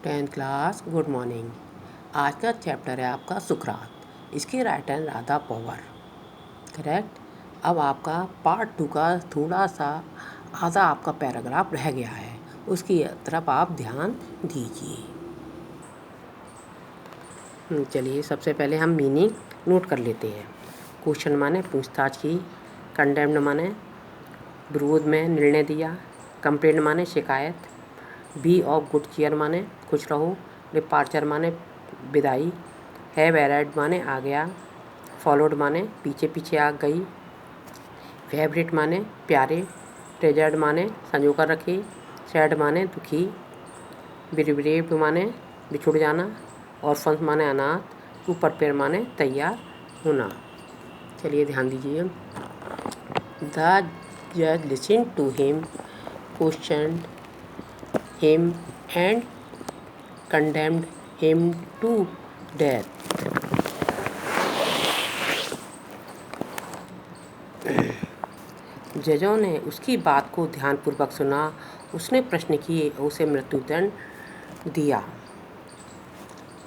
10th class, good morning. आज का chapter है आपका सुकरात। इसके राइटर राधा पवार, करेक्ट। अब आपका पार्ट 2 का थोड़ा सा आधा आपका पैराग्राफ रह गया है, उसकी तरफ आप ध्यान दीजिए। चलिए, सबसे पहले हम मीनिंग नोट कर लेते हैं। क्वेश्चन माने पूछताछ की, कंडेम्ड माने विरोध में निर्णय दिया, कंप्लेंट माने शिकायत, बी ऑफ गुड चीयर माने खुश रहो, डिपार्चर माने विदाई, हैव अराइव्ड माने आ गया, फॉलोड माने पीछे पीछे आ गई, फेवरेट माने प्यारे, ट्रेजर्ड माने संजो कर रखे, सैड माने दुखी, ब्रेव्ड माने बिछुड़ जाना, ऑर्फन्स माने अनाथ, टू प्रिपेयर माने तैयार होना। चलिए ध्यान दीजिए। द जज listen to him, question him and condemned him to death. जजों ने उसकी बात को ध्यानपूर्वक सुना, उसने प्रश्न किए और उसे मृत्युदंड दिया।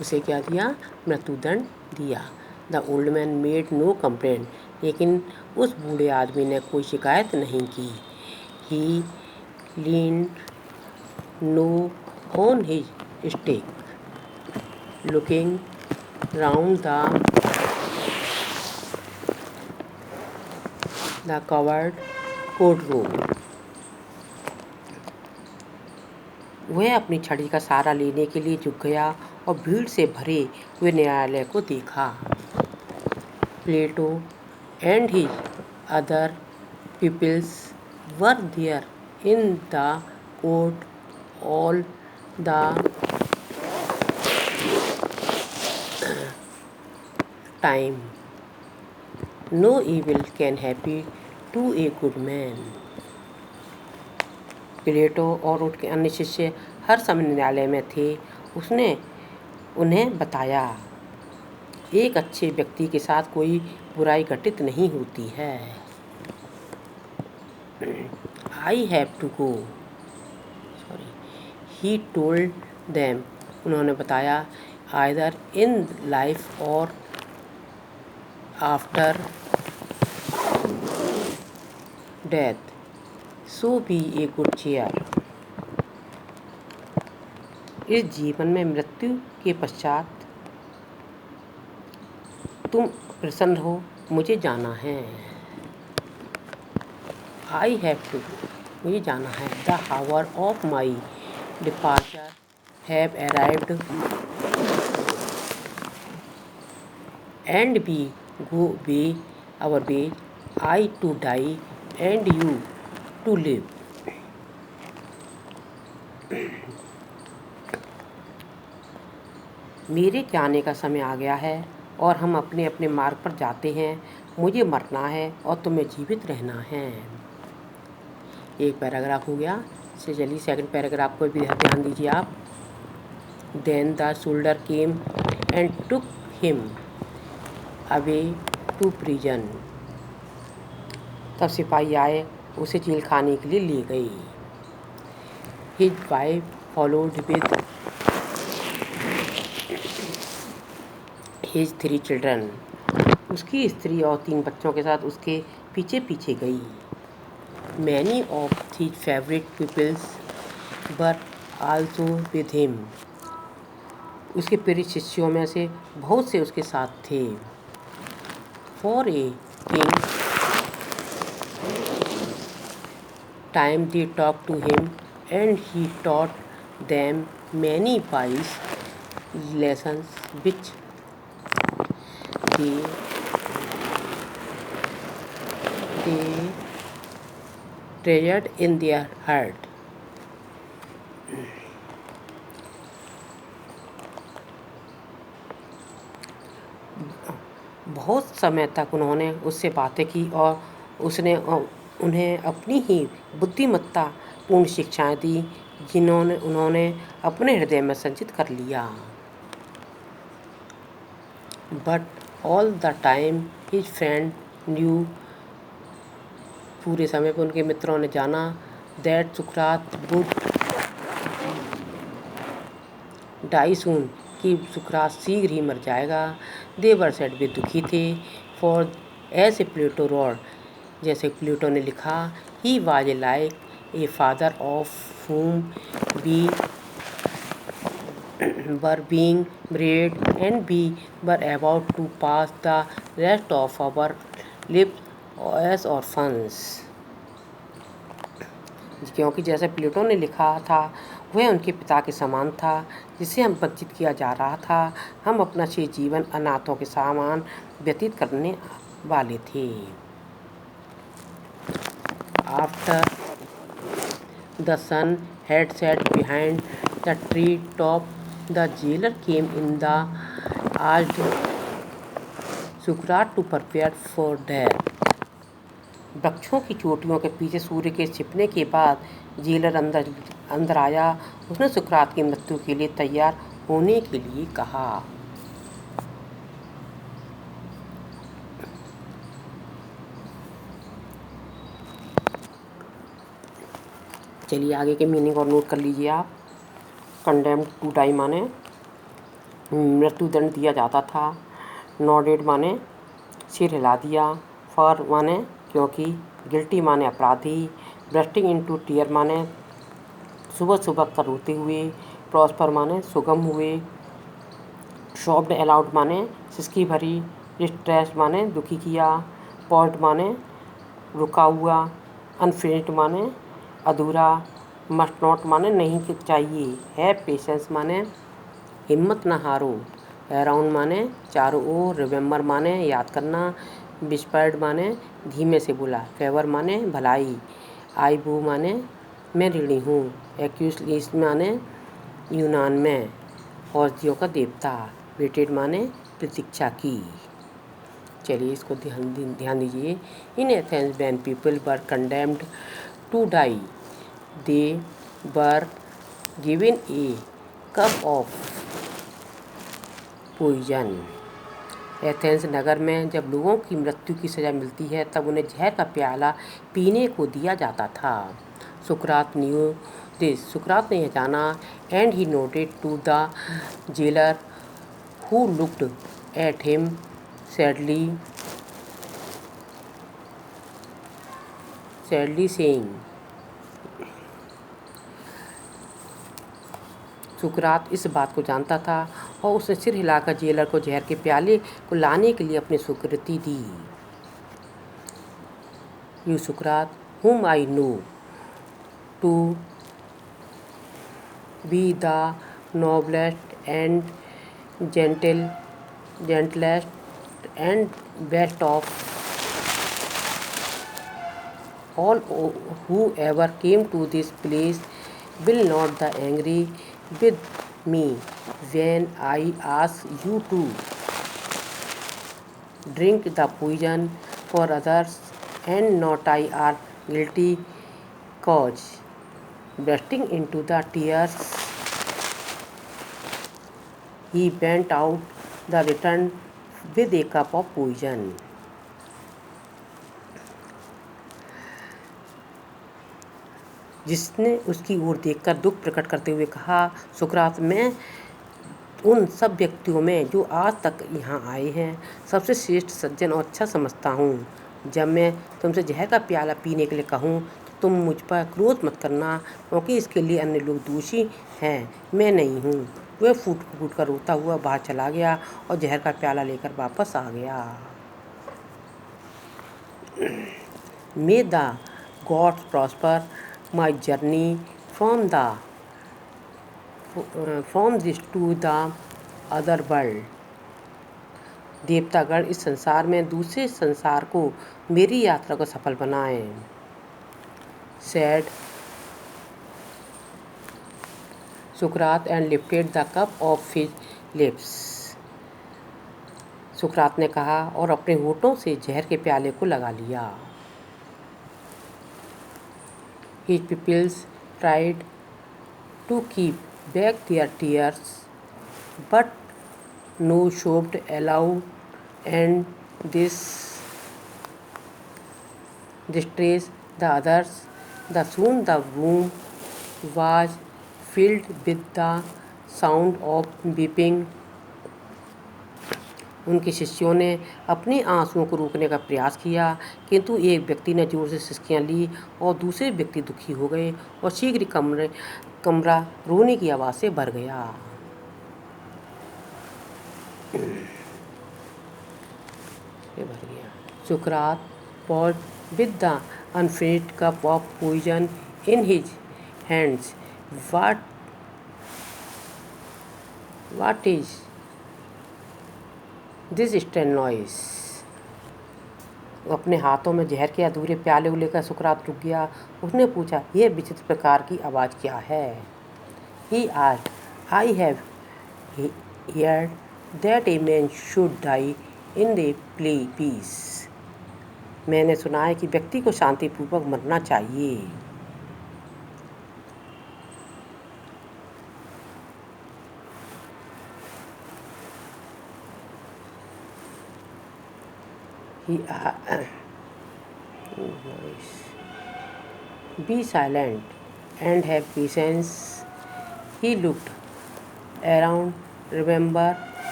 उसे क्या दिया? मृत्युदंड दिया। The old man made no complaint, लेकिन उस बूढ़े आदमी ने कोई शिकायत नहीं की। He leaned no on his stick, looking round the covered courtroom. वह अपनी छड़ी का सहारा लेने के लिए झुक गया और भीड़ से भरे हुए न्यायालय को देखा। प्लेटो and his other pupils were there in the court all the time. No evil can happen to a good man. प्लेटो और उनके अन्य शिष्य हर समय न्यायालय में थे। उसने उन्हें बताया, एक अच्छे व्यक्ति के साथ कोई बुराई घटित नहीं होती है। I have to go. He told them. उन्होंने बताया, either in life or after death, so be a good cheer. इस जीवन में मृत्यु के पश्चात तुम प्रसन्न रहो, मुझे जाना है। I have to go. मुझे जाना है। The hour of my departure have arrived, and we go way our way, I to die and you to live. मेरे जाने का समय आ गया है और हम अपने अपने मार्ग पर जाते हैं। मुझे मरना है और तुम्हें जीवित रहना है। एक पैराग्राफ हो गया। से चलिए सेकंड पैराग्राफ को भी ध्यान दीजिए आप। Then the soldier came and took him away to prison. तब सिपाही आए, उसे जेल खाने के लिए ले गई। His wife followed with his 3 children. उसकी स्त्री और 3 बच्चों के साथ उसके पीछे पीछे गई। Many of his favourite peoples were also with him. उसके प्रिय शिष्यों में से बहुत से उसके साथ थे। For a king time they talk to him and he taught them many wise lessons which they treasured in their heart. बहुत समय तक उन्होंने उससे बातें की और उसने उन्हें अपनी ही बुद्धिमत्ता पूर्ण शिक्षाएं दी, जिन्होंने उन्होंने अपने हृदय में संचित कर लिया। But all the time his friend new, पूरे समय पर उनके मित्रों ने जाना, दैट सुकरात वुड डाई सून कि सुकरात शीघ्र ही मर जाएगा। दे वर सेड वे दुखी थे। For as a Plato wrote जैसे प्लेटो ने लिखा, he was a like a father of whom we were being bred and we were about to pass the rest of our lives as orphans। क्योंकि जैसे Plato ने लिखा था, वह उनके पिता के समान था जिसे हम वंचित किया जा रहा था। हम अपना शेष जीवन अनाथों के समान व्यतीत करने वाले थे। After the sun had set behind the tree top, the jailer came in the asked Socrates to prepare for death। वृक्षों की चोटियों के पीछे सूर्य के छिपने के बाद जेलर अंदर आया। उसने सुकरात की मृत्यु के लिए तैयार होने के लिए कहा। चलिए आगे के मीनिंग और नोट कर लीजिए आप। कंडेम्ड टू डाई माने मृत्युदंड दिया जाता था। नॉडेड माने सिर हिला दिया। फॉर माने क्योंकि। गिल्टी माने अपराधी। ब्रस्टिंग इनटू टीयर माने सुबह सुबह कर रोते हुए। प्रॉस्पर माने सुगम हुए। शॉप्ड अलाउड माने सिसकी भरी। डिस्ट्रेस माने दुखी किया। पॉट माने रुका हुआ। अनफिनिश्ड माने अधूरा। मस्ट नॉट माने नहीं चाहिए। हैव पेशेंस माने हिम्मत न हारो। अराउंड माने चारों ओर। रिमेंबर माने याद करना। विस्पर्ड माने धीमे से बोला। फेवर माने भलाई। आई बू माने मैं ऋणी हूँ। एक्यूस माने यूनान में औषधियों का देवता। वेटेड माने प्रतीक्षा की। चलिए इसको ध्यान दीजिए। In Athens when people were condemned to die they were given a cup of poison. Athens नगर में जब लोगों की मृत्यु की सज़ा मिलती है तब उन्हें जहर का प्याला पीने को दिया जाता था। सुकरात न्यू दिस सुकरात ने यह जाना। And he noted to the jailer who looked at him sadly saying. सुकरात इस बात को जानता था और उसने सिर हिलाकर जेलर को जहर के प्याले को लाने के लिए अपनी स्वीकृति दी। You Sukrat whom I know to be the noblest and gentlest and best of all who ever came to this place, will not the angry with me when I ask you to drink the poison for others and not I are guilty cause। Bursting into the tears, he went out the return with a cup of poison। जिसने उसकी ओर देखकर दुख प्रकट करते हुए कहा, सुकरात मैं उन सब व्यक्तियों में जो आज तक यहाँ आए हैं सबसे श्रेष्ठ सज्जन और अच्छा समझता हूँ। जब मैं तुमसे जहर का प्याला पीने के लिए कहूँ तो तुम मुझ पर क्रोध मत करना, क्योंकि इसके लिए अन्य लोग दोषी हैं, मैं नहीं हूँ। वह फूट फूट कर रोता हुआ बाहर चला गया और जहर का प्याला लेकर वापस आ गया। May the gods prosper my journey from this to the other world. देवतागण इस संसार में दूसरे संसार को मेरी यात्रा को सफल बनाएं। Said Sukrat and lifted the cup of his lips. सुकरात ने कहा और अपने होठों से जहर के प्याले को लगा लिया। His pupils tried to keep back their tears, but no sobbed aloud, and this distressed the others. Soon the room was filled with the sound of weeping. उनके शिष्यों ने अपने आंसुओं को रोकने का प्रयास किया, किंतु एक व्यक्ति ने जोर से सिसकियां ली और दूसरे व्यक्ति दुखी हो गए और शीघ्र कमरा रोने की आवाज़ से भर गया। सुकरात pause with the unfinished cup of poison in his hands. What is this strange noise. वो अपने हाथों में जहर के अधूरे प्याले को लेकर सुकरात रुक गया। उसने पूछा, यह विचित्र प्रकार की आवाज़ क्या है? He asked, I have heard that a man should die in the peace. मैंने सुना है कि व्यक्ति को शांतिपूर्वक मरना चाहिए। Be silent and have patience. He looked around. Remember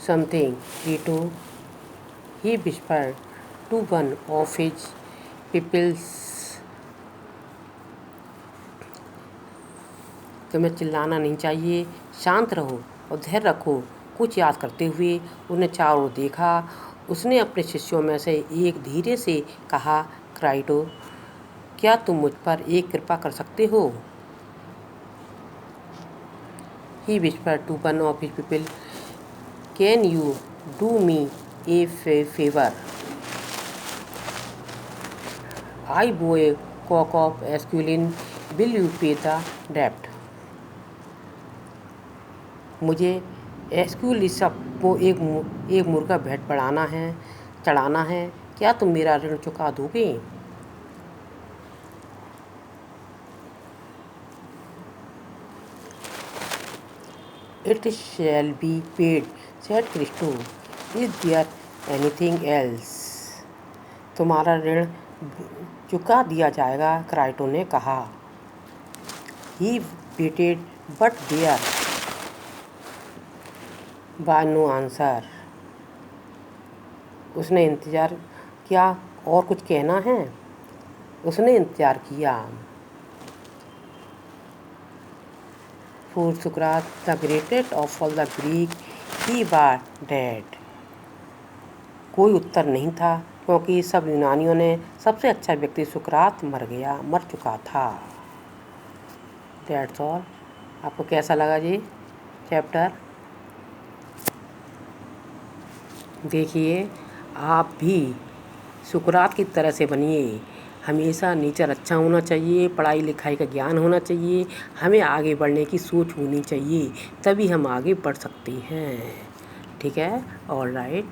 something, Rito? He whispered to one of his pupils. तुम्हें चिल्लाना नहीं चाहिए, शांत रहो और धैर्य रखो। कुछ याद करते हुए उसने चारों ओर देखा। उसने अपने शिष्यों में से एक धीरे से कहा, क्राइटो, क्या तुम मुझ पर एक कृपा कर सकते हो? He whispered to one of his people, Can you do me a favor? I owe a cock of esculin. Will you pay the debt? मुझे एस्क्यूलिसप को एक मुर्गा भेंट चढ़ाना है। क्या तुम मेरा ऋण चुका दोगे? It shall be paid, said Christo. Is there anything else? तुम्हारा ऋण चुका दिया जाएगा, क्राइटो ने कहा। He waited, but there was no answer. उसने इंतज़ार किया, और कुछ कहना है? उसने इंतज़ार किया। For Socrates, the greatest of all the Greeks, he was dead. कोई उत्तर नहीं था, क्योंकि सब यूनानियों ने सबसे अच्छा व्यक्ति सुकरात मर चुका था। That's all. आपको कैसा लगा जी चैप्टर? देखिए, आप भी सुकरात की तरह से बनिए। हमेशा नेचर अच्छा होना चाहिए, पढ़ाई लिखाई का ज्ञान होना चाहिए, हमें आगे बढ़ने की सोच होनी चाहिए, तभी हम आगे बढ़ सकते हैं। ठीक है, ऑल राइट।